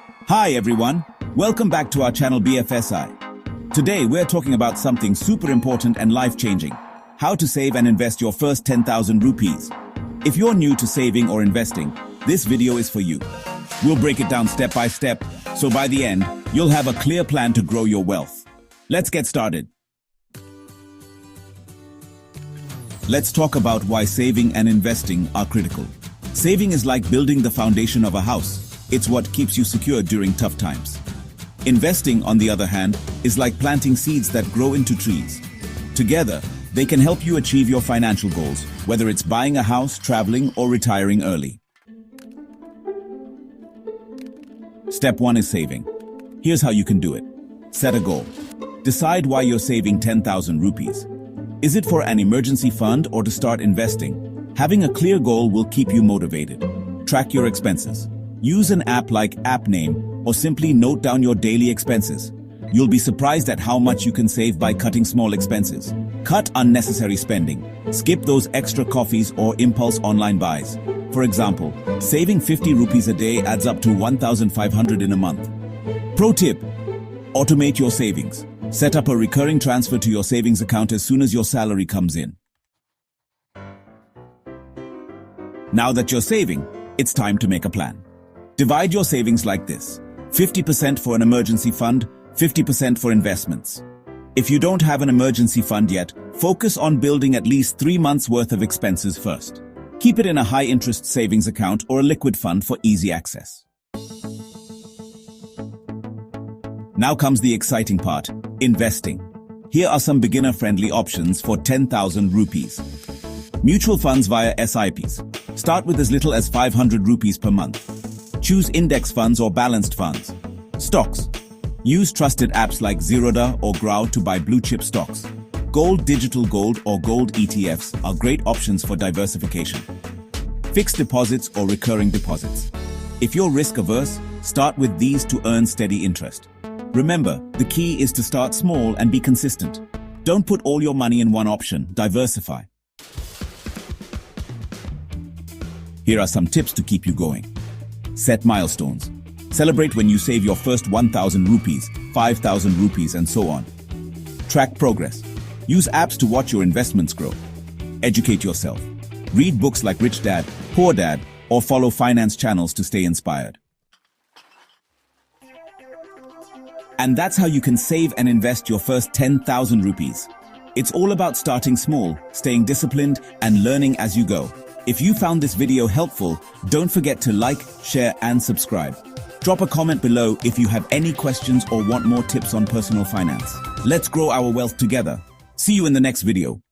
Hi everyone, welcome back to our channel BFSI. Today we're talking about something super important and life-changing. How to save and invest your first 10,000 rupees. If you're new to saving or investing, this video is for you. We'll break it down step by step, so by the end, you'll have a clear plan to grow your wealth. Let's get started. Let's talk about why saving and investing are critical. Saving is like building the foundation of a house. It's what keeps you secure during tough times. Investing, on the other hand, is like planting seeds that grow into trees. Together, they can help you achieve your financial goals, whether it's buying a house, traveling, or retiring early. Step 1 is saving. Here's how you can do it. Set a goal. Decide why you're saving 10,000 rupees. Is it for an emergency fund or to start investing? Having a clear goal will keep you motivated. Track your expenses. Use an app like AppName or simply note down your daily expenses. You'll be surprised at how much you can save by cutting small expenses. Cut unnecessary spending. Skip those extra coffees or impulse online buys. For example, saving 50 rupees a day adds up to 1,500 in a month. Pro tip: automate your savings. Set up a recurring transfer to your savings account as soon as your salary comes in. Now that you're saving, it's time to make a plan. Divide your savings like this: 50% for an emergency fund, 50% for investments. If you don't have an emergency fund yet, focus on building at least 3 months' worth of expenses first. Keep it in a high-interest savings account or a liquid fund for easy access. Now comes the exciting part: investing. Here are some beginner-friendly options for 10,000 rupees. Mutual funds via SIPs. Start with as little as 500 rupees per month. Choose index funds or balanced funds. Stocks. Use trusted apps like Zerodha or Grau to buy blue-chip stocks. Gold, digital gold, or gold ETFs are great options for diversification. Fixed deposits or recurring deposits. If you're risk-averse, start with these to earn steady interest. Remember, the key is to start small and be consistent. Don't put all your money in one option. Diversify. Here are some tips to keep you going. Set milestones. Celebrate when you save your first 1,000 rupees, 5,000 rupees, and so on. Track progress. Use apps to watch your investments grow. Educate yourself. Read books like Rich Dad, Poor Dad, or follow finance channels to stay inspired. And that's how you can save and invest your first 10,000 rupees. It's all about starting small, staying disciplined, and learning as you go. If you found this video helpful, don't forget to like, share, and subscribe. Drop a comment below if you have any questions or want more tips on personal finance. Let's grow our wealth together. See you in the next video.